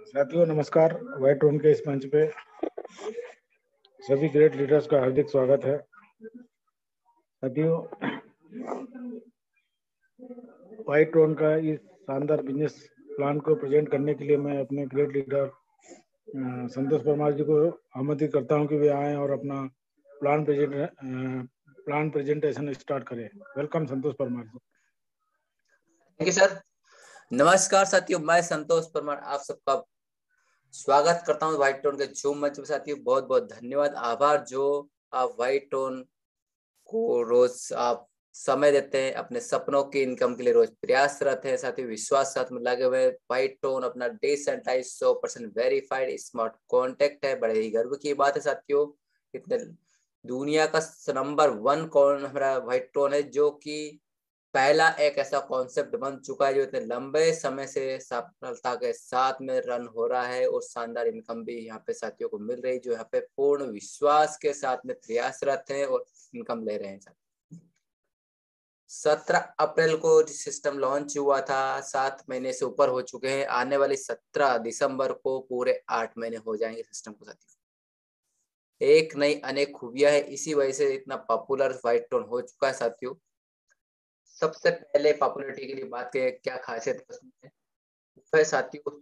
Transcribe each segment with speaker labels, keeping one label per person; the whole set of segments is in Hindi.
Speaker 1: साथियों नमस्कार। व्हाइट ट्रोन के इस मंच पे सभी ग्रेट लीडर्स का हार्दिक स्वागत है। साथियों, व्हाइट ट्रोन का इस शानदार बिजनेस प्लान को प्रेजेंट करने के लिए मैं अपने ग्रेट लीडर संतोष परमार जी को आमंत्रित करता हूं कि वे आएं और अपना प्लान प्रेजेंटेशन स्टार्ट करें। Welcome Santosh Parmar ji.
Speaker 2: Thank you sir. नमस्कार साथियों, मैं संतोष परमार आप सबका स्वागत करता हूं व्हाइट टोन के जूम मंच में। साथियों बहुत बहुत धन्यवाद, आभार जो आप व्हाइट टोन को रोज आप समय देते हैं, अपने सपनों की इनकम के लिए रोज प्रयासरत है। साथियों विश्वास साथ में लगे हुए। व्हाइट टोन अपना डिसेंट्रलाइज्ड 100% वेरीफाइड स्मार्ट कॉन्टेक्ट है। बड़े ही गर्व की बात है साथियों, इतने दुनिया का नंबर 1 कौन हमारा व्हाइट टोन है, जो कि पहला एक ऐसा कॉन्सेप्ट बन चुका है जो इतने लंबे समय से सफलता के साथ में रन हो रहा है और शानदार इनकम भी यहाँ पे साथियों को मिल रही है, जो यहाँ पे पूर्ण विश्वास के साथ में प्रयासरत है और इनकम ले रहे हैं। 17 अप्रैल को सिस्टम लॉन्च हुआ था, 7 महीने से ऊपर हो चुके हैं। आने वाली 17 दिसंबर को पूरे 8 महीने हो जाएंगे सिस्टम को। साथियों एक नई अनेक खूबियां है, इसी वजह से इतना पॉपुलर व्हाइट टोन हो चुका है। साथियों सबसे पहले पॉपुलरिटी के लिए बात करें, क्या खासियत है साथियों?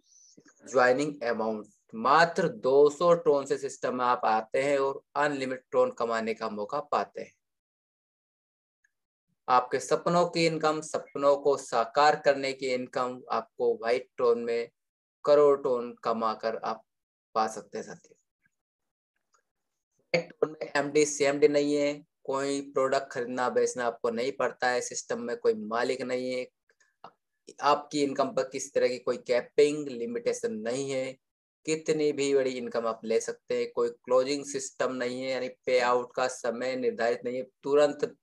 Speaker 2: ज्वाइनिंग अमाउंट मात्र 200 टोन से सिस्टम में आप आते हैं और अनलिमिटेड टोन कमाने का मौका पाते हैं। आपके सपनों की इनकम, सपनों को साकार करने की इनकम आपको व्हाइट टोन में करोड़ टोन कमाकर आप पा सकते हैं। साथियों व्हाइट टोन में एमडी सीएमडी नहीं है, कोई प्रोडक्ट खरीदना बेचना आपको नहीं पड़ता है, सिस्टम में कोई मालिक नहीं है, आपकी इनकम पर किसी तरह की कोई कैपिंग लिमिटेशन नहीं है, कितनी भी बड़ी इनकम आप ले सकते हैं। कोई क्लोजिंग सिस्टम नहीं है, यानी पे आउट का समय निर्धारित नहीं है, तुरंत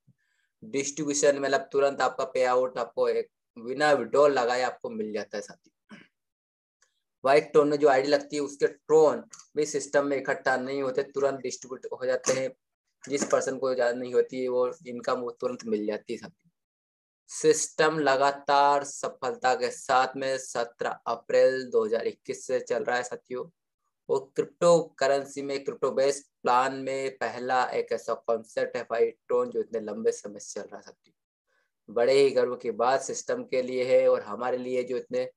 Speaker 2: डिस्ट्रीब्यूशन मतलब तुरंत आपका पे आउट आपको एक बिना विड्रॉल लगाए आपको मिल जाता है। साथी व्हाइट टोन में जो आईडी लगती है उसके टोन भी सिस्टम में इकट्ठा नहीं होते, तुरंत डिस्ट्रीब्यूट हो जाते हैं। जिस पर्सन को ज्यादा नहीं होती है वो इनकम वो तुरंत मिल जाती है। साथी सिस्टम लगातार सफलता के साथ में 17 अप्रैल 2021 से चल रहा है। साथियों और क्रिप्टो करेंसी में क्रिप्टो बेस्ड प्लान में पहला एक ऐसा कॉन्सेप्ट है व्हाइट टोन जो इतने लंबे समय से चल रहा है। साथियों बड़े ही गर्व की बात सिस्टम के लिए है और हमारे लिए, जो इतने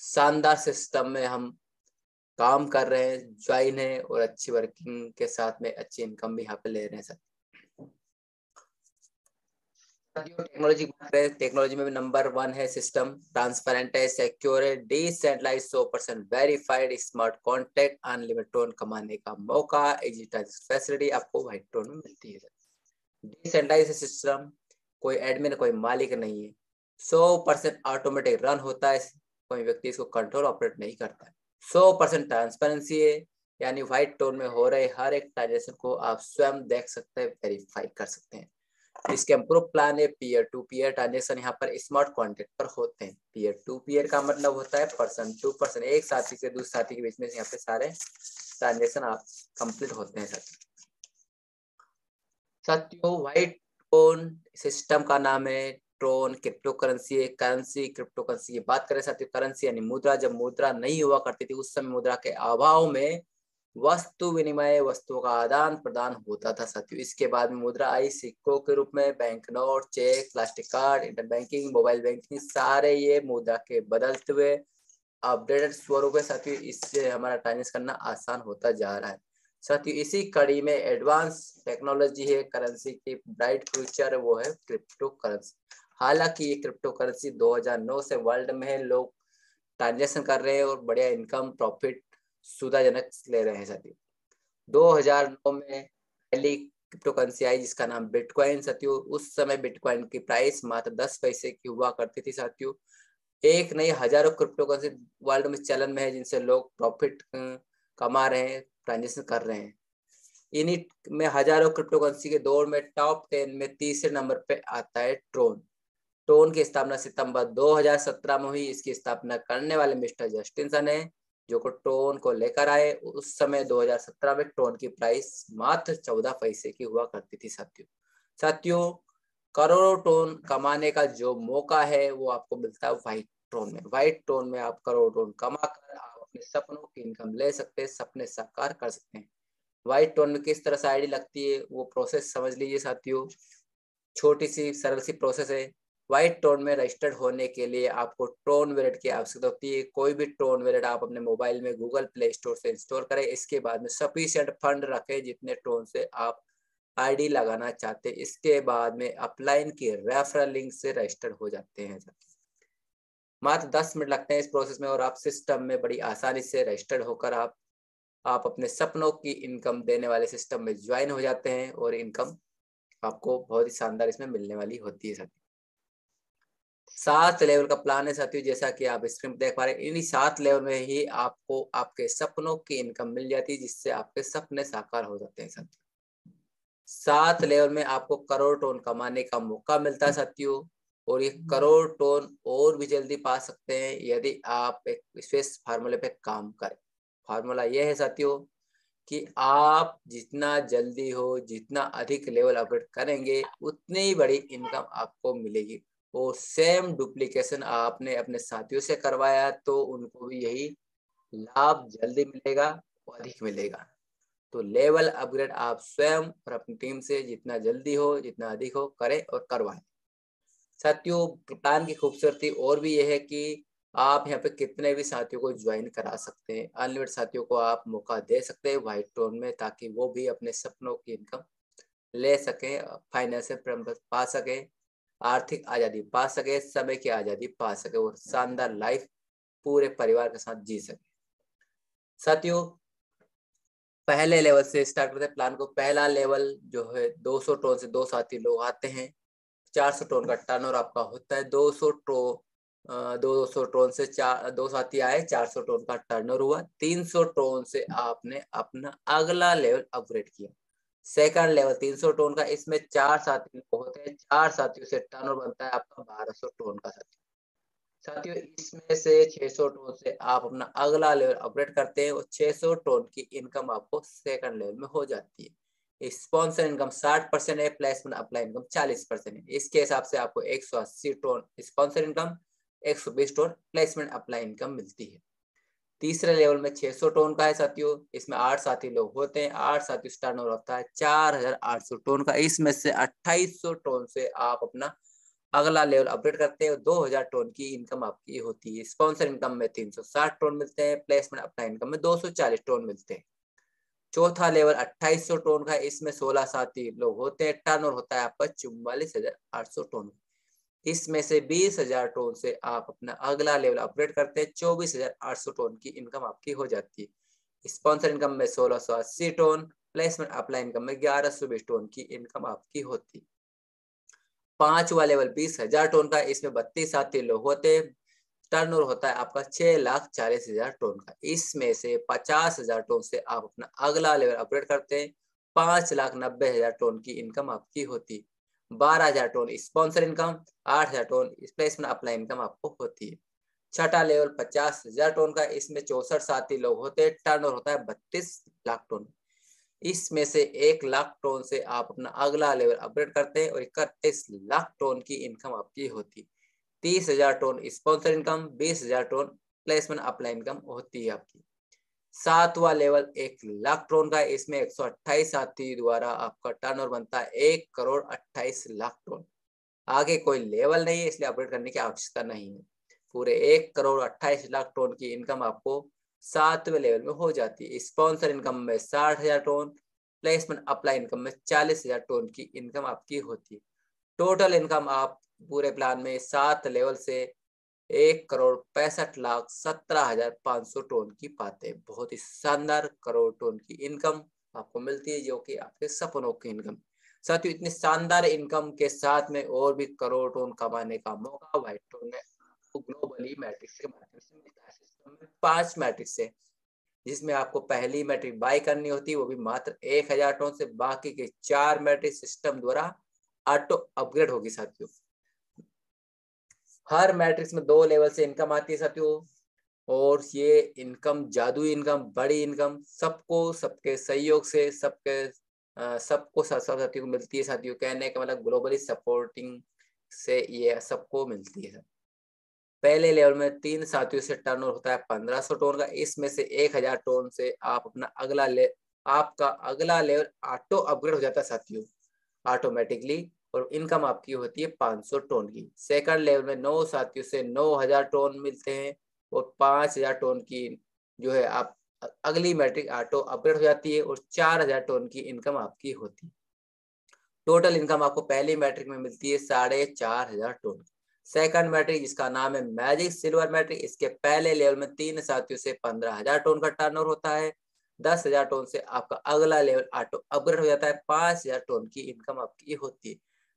Speaker 2: शानदार सिस्टम में हम काम कर रहे हैं, ज्वाइन है और अच्छी वर्किंग के साथ में अच्छी इनकम भी यहाँ पे ले रहे हैं। टेक्नोलॉजी टेक्नोलॉजी में भी नंबर 1 है सिस्टम, ट्रांसपेरेंट है, सिक्योर है, decentralised 100% verified smart contact, unlimited tone कमाने का मौका, डिजिटाइज्ड फैसिलिटी आपको व्हाइट टोन में मिलती है। डिसेंट्रलाइज्ड सिस्टम, कोई एडमिन कोई मालिक नहीं है, 100% ऑटोमेटिक रन होता है, कोई व्यक्ति इसको कंट्रोल ऑपरेट नहीं करता है। 100% ट्रांसपेरेंसी है, यानी व्हाइट टोन में हो रहे हर एक ट्रांजेक्शन को आप स्वयं देख सकते हैं, वेरीफाई कर सकते हैं। इसके इम्प्रूव प्लान है पीयर टू पीयर ट्रांजेक्शन यहाँ पर स्मार्ट कॉन्टेक्ट पर होते हैं। पीयर टू पीयर का मतलब होता है पर्सन टू पर्सन, एक साथी से दूसरे साथी के बीच में यहाँ पे सारे ट्रांजेक्शन आप कंप्लीट होते हैं। साथियों व्हाइट टोन सिस्टम का नाम है ट्रोन, क्रिप्टो करेंसी है। करेंसी क्रिप्टो करेंसी की बात करें साथियों, करेंसी यानी मुद्रा, जब मुद्रा नहीं हुआ करती थी उस समय मुद्रा के अभाव में वस्तु विनिमय, वस्तुओं का आदान प्रदान होता था। साथियों इसके बाद में मुद्रा आई सिक्कों के रूप में, bank note, cheque, plastic card, internet banking, mobile banking, सारे ये मुद्रा के बदलते हुए अपडेटेड स्वरूप है। साथियों इससे हमारा ट्रांजेक्शन करना आसान होता जा रहा है। साथियों इसी कड़ी में एडवांस टेक्नोलॉजी है करेंसी की, ब्राइट फ्यूचर वो है क्रिप्टो करेंसी। हालांकि ये क्रिप्टो करेंसी 2009 से वर्ल्ड में है, लोग ट्रांजेक्शन कर रहे हैं और बढ़िया इनकम प्रॉफिट सुविधाजनक ले रहे हैं। साथियों 2009 में पहली क्रिप्टो करेंसी आई जिसका नाम बिटकॉइन। साथियों उस समय बिटकॉइन की प्राइस मात्र 10 पैसे की हुआ करती थी। साथियों एक नहीं हजारों क्रिप्टो करेंसी वर्ल्ड में चलन में है, जिनसे लोग प्रॉफिट कमा रहे हैं, ट्रांजेक्शन कर रहे हैं। इन्हीं में हजारों क्रिप्टो करेंसी के दौर में टॉप 10 में तीसरे नंबर पे आता है ट्रोन। ट्रोन की स्थापना सितंबर 2017 में हुई। इसकी स्थापना करने वाले मिस्टर जस्टिन सन है। जो को टोन को लेकर आए। उस समय 2017 में टोन की प्राइस मात्र 14 पैसे की हुआ करती थी साथियों। करोड़ों टोन कमाने का जो मौका है वो आपको मिलता है व्हाइट टोन में। व्हाइट टोन में आप करोड़ों टोन कमा कर आप अपने सपनों की इनकम ले सकते हैं, सपने साकार कर सकते हैं। व्हाइट टोन में किस तरह से आईडी लगती है वो प्रोसेस समझ लीजिए साथियों। छोटी सी सरल सी प्रोसेस है। व्हाइट टोन में रजिस्टर्ड होने के लिए आपको टोन वॉलेट की आवश्यकता होती है। कोई भी टोन वॉलेट आप अपने मोबाइल में गूगल प्ले स्टोर से इंस्टॉल करें। इसके बाद में सफिशिएंट फंड रखें जितने टोन से आप आईडी लगाना चाहते हैं। इसके बाद में अपलाइन की रेफरल लिंक से रजिस्टर हो जाते हैं। मात्र 10 मिनट लगते हैं इस प्रोसेस में और आप सिस्टम में बड़ी आसानी से रजिस्टर्ड होकर आप अपने सपनों की इनकम देने वाले सिस्टम में ज्वाइन हो जाते हैं और इनकम आपको बहुत ही शानदार इसमें मिलने वाली होती है साथियों। 7 लेवल का प्लान है साथियों, जैसा कि आप स्क्रीन पर देख पा रहे हैं। इन्हीं 7 लेवल में ही आपको आपके सपनों की इनकम मिल जाती है, जिससे आपके सपने साकार हो जाते हैं साथियों। 7 लेवल में आपको करोड़ टोन कमाने का मौका मिलता है साथियों, और ये करोड़ टोन और भी जल्दी पा सकते हैं यदि आप एक विशेष फार्मूले पे काम करें। फार्मूला यह है साथियों कि आप जितना जल्दी हो, जितना अधिक लेवल अपग्रेड करेंगे, उतनी ही बड़ी इनकम आपको मिलेगी। और सेम डुप्लीकेशन आपने अपने साथियों से करवाया तो उनको भी यही लाभ जल्दी मिलेगा और अधिक मिलेगा। तो लेवल अपग्रेड आप स्वयं और अपनी टीम से जितना जल्दी हो, जितना अधिक हो, करें और करवाएं साथियों। प्लान की खूबसूरती और भी यह है कि आप यहाँ पे कितने भी साथियों को ज्वाइन करा सकते हैं। अनलिमिटेड साथियों को आप मौका दे सकते हैं व्हाइट टोन में, ताकि वो भी अपने सपनों की इनकम ले सके, फाइनेंशियल फ्रीडम पा सके, आर्थिक आज़ादी पा सके, समय की आज़ादी पा सके और शानदार लाइफ पूरे परिवार के साथ जी सके साथियों। पहले लेवल से स्टार्ट करते हैं प्लान को। पहला लेवल जो है 200 टोन से 2 साथी लोग आते हैं। 400 टोन का टर्नओवर आपका होता है। 200 टोन से 2 साथी आए, 400 टोन का टर्नओवर हुआ। 300 टोन से आपने अपना अगला लेवल अपग्रेड किया। सेकंड लेवल 300 टोन का, इसमें 4 साथी लोग होते हैं। 4 साथियों से टर्नओवर बनता है आपका 1200 टोन का साथियों। इसमें से 600 टोन से आप अपना अगला लेवल अपग्रेड करते हैं और 600 टोन की इनकम आपको सेकंड लेवल में हो जाती है। स्पॉन्सर इनकम 60% है, प्लेसमेंट अप्लाई इनकम 40% है। इसके हिसाब से आपको 180 tone sponsor income, 120 tone placement apply income मिलती है। तीसरे लेवल में 600 टोन का है साथियों। इसमें 8 साथी लोग होते हैं। 8 साथी टर्नओवर होता है 4800 टोन का। इसमें से 2800 टोन से आप अपना अगला लेवल अपडेट करते हैं और 2000 टोन की इनकम आपकी होती है। स्पॉन्सर इनकम में 360 टोन मिलते हैं। प्लेसमेंट अपना इनकम में 240 टोन मिलते हैं। चौथा लेवल 2800 टोन का है। इसमें 16 साथी लोग होते हैं। टर्नओवर होता है आपका 44,800 टोन। इसमें से 20,000 टोन से आप अपना अगला लेवल अपग्रेड करते हैं। 24,800 टोन की इनकम आपकी हो जाती है। स्पॉन्सर इनकम में 1680 टोन, प्लेसमेंट अप्लाई इनकम में 1120 टोन की इनकम आपकी होती है। पांचवा लेवल 20,000 टोन का, इसमें 32 साथी लोग होते हैं। टर्नओवर होता है आपका 6,40,000 टोन का। इसमें से 50,000 टोन से आप अपना अगला लेवल अपग्रेड करते हैं। 5,90,000 टोन की इनकम आपकी होती। 12,000 tone sponsor income, 8,000 tone placement apply income आपको होती है। छठा लेवल 50,000 टोन का, इसमें 64 साथी लोग होते हैं। टर्नओवर होता है 32 लाख टोन। इसमें से 1 लाख टोन से आप अपना अगला लेवल अपग्रेड करते हैं और 31 लाख टोन की इनकम आपकी होती है। 30,000 tone sponsor income, 20,000 tone placement apply income होती है आपकी। सातवां लेवल 1 लाख टोन का, इसमें 128 साथी द्वारा आपका टर्नओवर बनता है 1,28 लाख टोन। आगे कोई लेवल नहीं है, इसलिए अपग्रेड करने की आवश्यकता नहीं है। पूरे 1,28 लाख टोन की इनकम आपको 7वें लेवल में हो जाती है। स्पॉन्सर इनकम में 60,000 टोन, प्लेसमेंट अप्लाई इनकम में 40,000 टोन की इनकम आपकी होती है। टोटल इनकम आप पूरे प्लान में 7 लेवल से 1,65,17,500 टोन की पाते हैं। बहुत ही शानदार करोड़ टोन की इनकम आपको मिलती है, जो कि आपके सपनों की इनकम। साथियों, इतनी शानदार इनकम के साथ में और भी करोड़ टोन कमाने का मौका व्हाइट टोन में ग्लोबली मैट्रिक्स के माध्यम से मिलता है। सिस्टम में 5 मैट्रिक्स है, जिसमें आपको पहली मैट्रिक बाय करनी होती है, वो भी मात्र 1,000 टोन से। बाकी के 4 मैट्रिक सिस्टम द्वारा ऑटो अपग्रेड होगी साथियों। हर मैट्रिक्स में 2 लेवल से इनकम आती है साथियों। और ये इनकम, जादुई इनकम, बड़ी इनकम सबको सबके सहयोग से सबको साथियों को मिलती है। साथियों कहने का मतलब ग्लोबली सपोर्टिंग से ये सबको मिलती है। पहले लेवल में 3 साथियों से टर्नओवर होता है 1500 टोन का। इसमें से 1000 टोन से आप अपना आपका अगला लेवल ऑटो अपग्रेड हो जाता है साथियों, ऑटोमेटिकली, और इनकम आपकी होती है 500 टोन की। सेकंड लेवल में 9 साथियों से 9000 टोन मिलते हैं और 5000 टोन की जो है आप अगली मैट्रिक ऑटो अपग्रेड हो जाती है और 4000 टोन की इनकम आपकी होती है। टोटल इनकम आपको पहली मैट्रिक में मिलती है 4500 टोन। सेकंड मैट्रिक जिसका नाम है मैजिक सिल्वर मैट्रिक, इसके पहले लेवल में 3 साथियों से 15000 टोन का टर्नओवर होता है। 10,000 टोन से आपका अगला लेवल ऑटो अपग्रेड हो जाता है, 5000 टोन की इनकम आपकी होती है।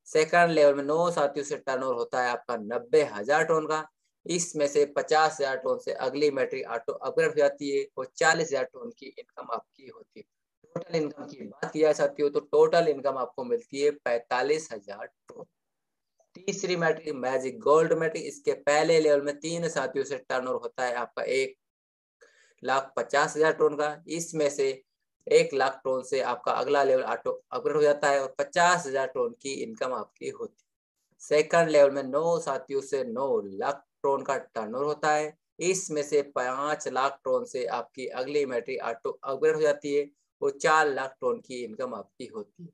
Speaker 2: सेकंड लेवल में 9 साथियों से टर्नओवर होता है आपका 90,000 टोन का। इसमें से 50,000 टोन से अगली मैट्रिक ऑटो अपग्रेड हो जाती है और 40,000 टोन की इनकम आपकी होती है। टोटल इनकम की बात किया साथियों तो टोटल इनकम आपको मिलती है 45,000 टोन। तीसरी मैट्रिक मैजिक गोल्ड मैट्रिक, इसके पहले लेवल में 3 साथियों से टर्नओवर होता है आपका 1,50,000 टोन का। इसमें से 1,00,000 टोन से आपका अगला लेवल ऑटो अपग्रेड हो जाता है और 50,000 टोन की इनकम आपकी होती है। सेकंड लेवल में 9 साथियों से 9,00,000 टोन का टर्नओवर होता है। इसमें से 5,00,000 टोन से आपकी अगली मैट्रिक ऑटो अपग्रेड हो जाती है और 4,00,000 टोन की इनकम आपकी होती है।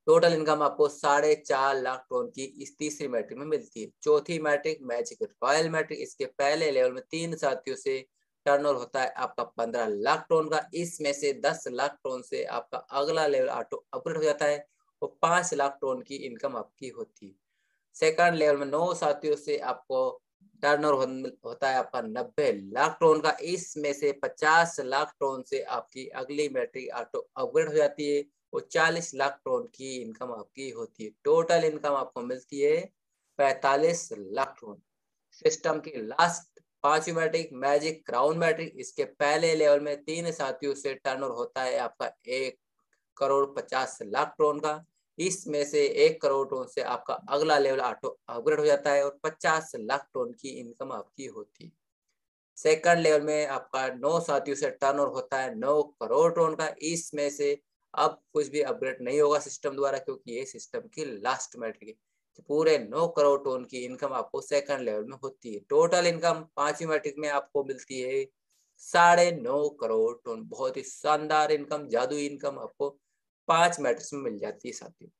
Speaker 2: टोटल इनकम आपको 4,50,000 टोन की इस तीसरी मैट्रिक में मिलती है। चौथी मैट्रिक मैजिक रॉयल मैट्रिक, इसके पहले लेवल में 3 साथियों से टर्नओवर होता है आपका 15,00,000 टोन का। इसमें से 10,00,000 टोन से आपका अगला लेवल ऑटो अपग्रेड हो जाता है और 5,00,000 टोन की इनकम आपकी होती है। सेकंड लेवल में 9 साथियों से आपको टर्नओवर होता है आपका 90,00,000 टोन का। इसमें से 50,00,000 टोन से आपकी अगली मैट्रिक ऑटो अपग्रेड हो जाती है और 40,00,000 टोन की इनकम आपकी होती है। टोटल इनकम आपको मिलती है 45,00,000 टोन। सिस्टम की लास्ट 5वीं मैट्रिक मैजिक क्राउन मैट्रिक, इसके पहले लेवल में 3 साथियों से टर्नओवर होता है आपका 1,50,00,000 टोन का। इसमें से 1 करोड़ टोन से आपका अगला लेवल ऑटो अपग्रेड हो जाता है और 50,00,000 टोन की इनकम आपकी होती है। सेकंड लेवल में आपका 9 साथियों से टर्नओवर होता है 9 करोड़ टोन का। इसमें से अब कुछ भी अपग्रेड नहीं होगा सिस्टम द्वारा, क्योंकि ये सिस्टम की लास्ट मैट्रिक है। तो पूरे 9 करोड़ टोन की इनकम आपको सेकंड लेवल में होती है। टोटल इनकम 5वीं मैट्रिक में आपको मिलती है 9.5 करोड़ टोन। बहुत ही शानदार इनकम, जादुई इनकम आपको 5 मैट्रिक्स में मिल जाती है साथियों।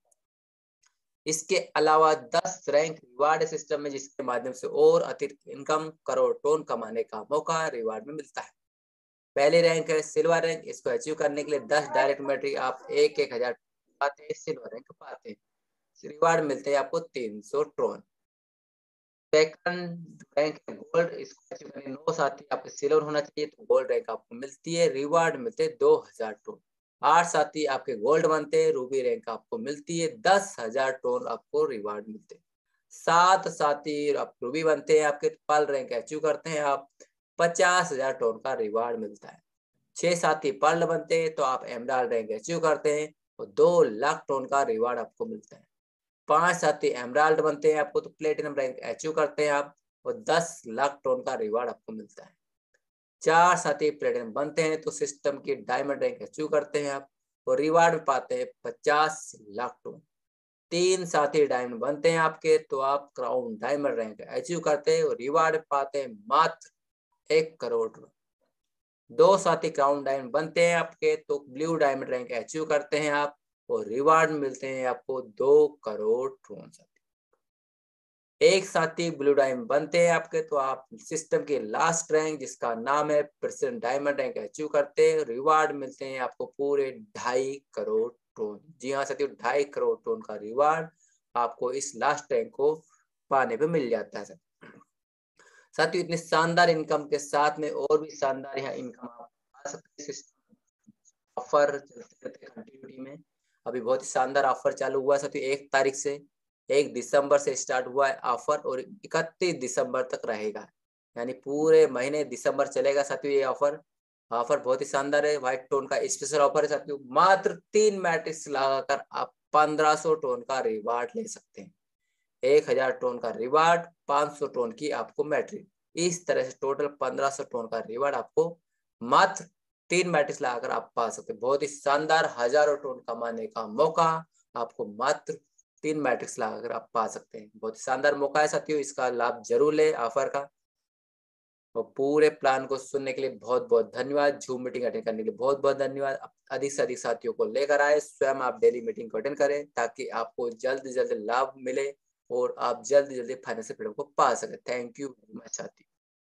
Speaker 2: इसके अलावा 10 रैंक रिवार्ड सिस्टम में, जिसके माध्यम से और अतिरिक्त इनकम करोड़ टोन कमाने का मौका रिवार्ड में मिलता है। पहली रैंक है सिल्वर रैंक। इसको अचीव करने के लिए 10 डायरेक्ट मैट्रिक आप 1,000 पाते हैं, सिल्वर रैंक पाते हैं। रिवार्ड मिलते हैं आपको 300 टोन। सेकंड रैंक है गोल्ड। इसको अचीव करने 9 साथी आपके सिल्वर होना चाहिए, तो गोल्ड रैंक आपको मिलती है। रिवार्ड मिलते हैं 2,000 टोन। 8 साथी आपके गोल्ड बनते हैं, रूबी रैंक आपको मिलती है, 10,000 टोन आपको रिवार्ड मिलते हैं। 7 साथी आप रूबी बनते हैं, आपके पर्ल रैंक अचीव करते हैं आप, 50,000 टोन का रिवार्ड मिलता है। 6 साथी पर्ल बनते हैं तो आप एमराल्ड रैंक अचीव करते हैं और 2,00,000 टोन का रिवार्ड आपको मिलता है। 5 साथी एमराल्ड बनते हैं आपको तो प्लेटिनम रैंक अचीव करते हैं आप और 10,00,000 टोन का रिवार्ड आपको मिलता है। 4 साथी प्लेटिनम बनते हैं तो सिस्टम की डायमंड रैंक अचीव करते हैं आप और रिवार्ड पाते हैं 50,00,000 टोन। 3 साथी डायमंड बनते हैं आपके तो आप क्राउन डायमंड रैंक अचीव करते हैं और रिवार्ड पाते हैं मात्र 1 करोड़ टोन। 2 साथी क्राउन डायमंड बनते हैं आपके तो ब्लू डायमंड रैंक अचीव करते हैं आप और रिवार्ड मिलते हैं आपको 2 करोड़ टोन। एक साथी ब्लू डायमंड बनते हैं आपके तो आप सिस्टम के लास्ट रैंक जिसका नाम है प्रेसिडेंट डायमंड रैंक अचीव करते हैं। रिवार्ड मिलते हैं आपको पूरे 2.5 करोड़ टोन। जी हाँ साथियों, 2.5 करोड़ टोन का रिवार्ड आपको इस लास्ट रैंक को पाने पे मिल जाता है। साथियों इतनी शानदार इनकम के साथ में और भी शानदार यहाँ इनकम आप पा सकते हैं। ऑफर चलते रहते कंटिन्यूटी में। अभी बहुत ही शानदार ऑफर चालू हुआ है साथियों, 1 तारीख से 1 दिसंबर से स्टार्ट हुआ है ऑफर और 31 दिसंबर तक रहेगा, यानी पूरे महीने दिसंबर चलेगा साथियों ये ऑफर। ऑफर बहुत ही शानदार है, व्हाइट टोन का स्पेशल ऑफर है साथियों। मात्र 3 मैट्रिक्स लगाकर आप 1500 टोन का रिवार्ड ले सकते हैं। 1,000 टोन का रिवार्ड, 500 टोन की आपको मैट्रिक। इस तरह से टोटल 1500 टोन का रिवॉर्ड आपको मात्र 3 मैट्रिक्स लगाकर आप पा सकते हैं। बहुत ही शानदार हजारों टोन कमाने का मौका आपको मात्र 3 मैट्रिक्स लगाकर आप पा सकते हैं। बहुत शानदार मौका है साथियों, इसका लाभ जरूर ले ऑफर का। और पूरे प्लान को सुनने के लिए बहुत बहुत धन्यवाद। जूम मीटिंग अटेंड करने के लिए बहुत बहुत धन्यवाद। अधिक से अधिक साथियों को लेकर आए, स्वयं आप डेली मीटिंग को अटेंड करें ताकि आपको जल्द से जल्द लाभ मिले और आप जल्द से जल्द फाइनेंशियल फ्रीडम को पा सके। थैंक यू वेरी मच साथियों।